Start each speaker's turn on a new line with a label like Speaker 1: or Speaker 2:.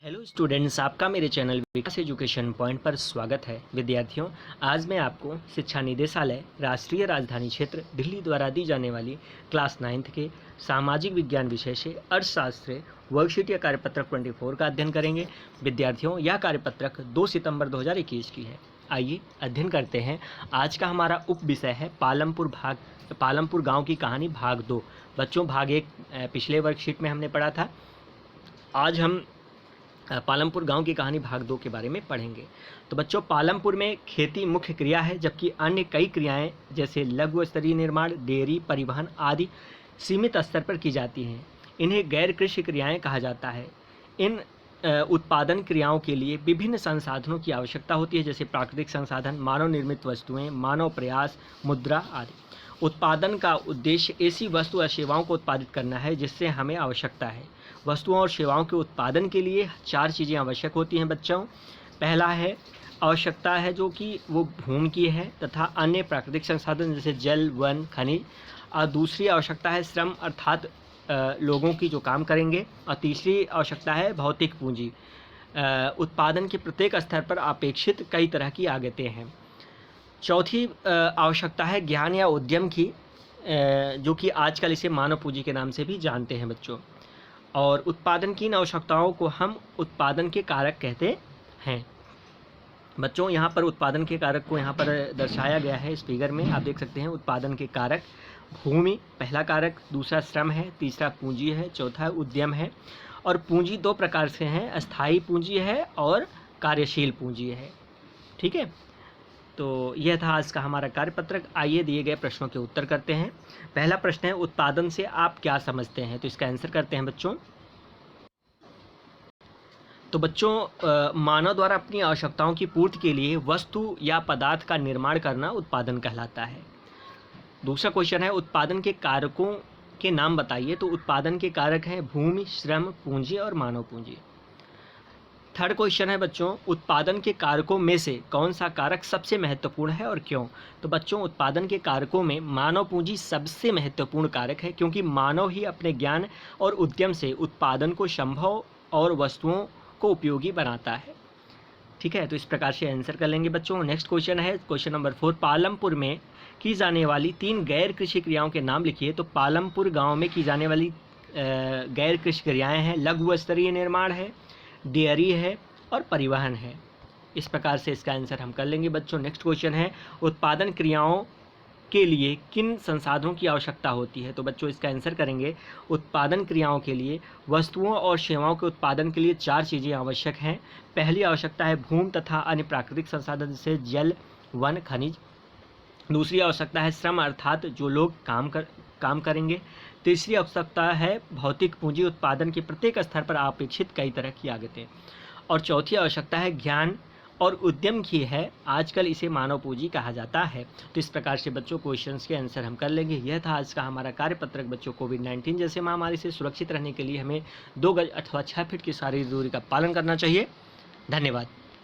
Speaker 1: Hello students, आपका मेरे channel विकास education point पर स्वागत है। विद्यार्थियों, आज मैं आपको शिक्षा निदेशालय राष्ट्रीय राजधानी क्षेत्र दिल्ली द्वारा दी जाने वाली क्लास 9th के सामाजिक विज्ञान विषय से अर्थशास्त्र वर्कशीट या कार्यपत्रक 24 का अध्ययन करेंगे। विद्यार्थियों, यह कार्यपत्रक 2 सितंबर 2021 की है। आइए अध्ययन करते हैं। आज का हमारा उप विषय है पालमपुर गाँव की कहानी भाग 2। बच्चों, भाग 1 पिछले वर्कशीट में हमने पढ़ा था। आज हम पालमपुर गांव की कहानी भाग 2 के बारे में पढ़ेंगे। तो बच्चों, पालमपुर में खेती मुख्य क्रिया है, जबकि अन्य कई क्रियाएं जैसे लघु स्तरीय निर्माण, डेयरी, परिवहन आदि सीमित स्तर पर की जाती हैं। इन्हें गैर कृषि क्रियाएं कहा जाता है। इन उत्पादन क्रियाओं के लिए विभिन्न संसाधनों की आवश्यकता होती है, जैसे प्राकृतिक संसाधन, मानव निर्मित वस्तुएं, मानव प्रयास, मुद्रा आदि। उत्पादन का उद्देश्य ऐसी वस्तु या सेवाओं को उत्पादित करना है जिससे हमें आवश्यकता है। वस्तुओं और सेवाओं के उत्पादन के लिए 4 चीज़ें आवश्यक होती हैं बच्चों। पहला है आवश्यकता है जो कि वो भूमि की है तथा अन्य प्राकृतिक संसाधन जैसे जल, वन, खनिज। और दूसरी आवश्यकता है श्रम अर्थात लोगों की जो काम करेंगे। और तीसरी आवश्यकता है भौतिक पूंजी। उत्पादन के प्रत्येक स्तर पर अपेक्षित कई तरह की आगतें हैं। चौथी आवश्यकता है ज्ञान या उद्यम की, जो कि आजकल इसे मानव पूंजी के नाम से भी जानते हैं बच्चों। और उत्पादन की इन आवश्यकताओं को हम उत्पादन के कारक कहते हैं। बच्चों, यहाँ पर उत्पादन के कारक को यहाँ पर दर्शाया गया है। इस फिगर में आप देख सकते हैं उत्पादन के कारक। भूमि पहला कारक, दूसरा श्रम है, तीसरा पूंजी है, चौथा उद्यम है। और पूंजी 2 प्रकार से हैं, अस्थायी पूंजी है और कार्यशील पूंजी है। ठीक है, तो यह था आज का हमारा कार्यपत्रक। आइए दिए गए प्रश्नों के उत्तर करते हैं। पहला प्रश्न है, उत्पादन से आप क्या समझते हैं? तो इसका आंसर करते हैं बच्चों। तो बच्चों, मानव द्वारा अपनी आवश्यकताओं की पूर्ति के लिए वस्तु या पदार्थ का निर्माण करना उत्पादन कहलाता है। दूसरा क्वेश्चन है, उत्पादन के कारकों के नाम बताइए। तो उत्पादन के कारक हैं भूमि, श्रम, पूंजी और मानव पूंजी। थर्ड क्वेश्चन है बच्चों, उत्पादन के कारकों में से कौन सा कारक सबसे महत्वपूर्ण है और क्यों? तो बच्चों, उत्पादन के कारकों में मानव पूंजी सबसे महत्वपूर्ण कारक है, क्योंकि मानव ही अपने ज्ञान और उद्यम से उत्पादन को संभव और वस्तुओं को उपयोगी बनाता है। ठीक है, तो इस प्रकार से आंसर कर लेंगे बच्चों। नेक्स्ट क्वेश्चन है क्वेश्चन नंबर 4, पालमपुर में की जाने वाली 3 गैर कृषि क्रियाओं के नाम लिखिए। तो पालमपुर गाँव में की जाने वाली गैर कृषि क्रियाएँ हैं लघु स्तरीय निर्माण है, डेयरी है और परिवहन है। इस प्रकार से इसका आंसर हम कर लेंगे बच्चों। नेक्स्ट क्वेश्चन है, उत्पादन क्रियाओं के लिए किन संसाधनों की आवश्यकता होती है? तो बच्चों, इसका आंसर करेंगे, उत्पादन क्रियाओं के लिए वस्तुओं और सेवाओं के उत्पादन के लिए 4 चीज़ें आवश्यक हैं। पहली आवश्यकता है भूमि तथा अन्य प्राकृतिक संसाधन जैसे जल, वन, खनिज। दूसरी आवश्यकता है श्रम अर्थात जो लोग काम करेंगे। तीसरी आवश्यकता है भौतिक पूंजी, उत्पादन के प्रत्येक स्तर पर अपेक्षित कई तरह की आगतें। और चौथी आवश्यकता है ज्ञान और उद्यम की है, आजकल इसे मानव पूंजी कहा जाता है। तो इस प्रकार से बच्चों क्वेश्चंस के आंसर हम कर लेंगे। यह था आज का हमारा कार्यपत्रक बच्चों। कोविड-19 जैसे महामारी से सुरक्षित रहने के लिए हमें 2 गज अथवा 6 फीट की शारीरिक दूरी का पालन करना चाहिए। धन्यवाद।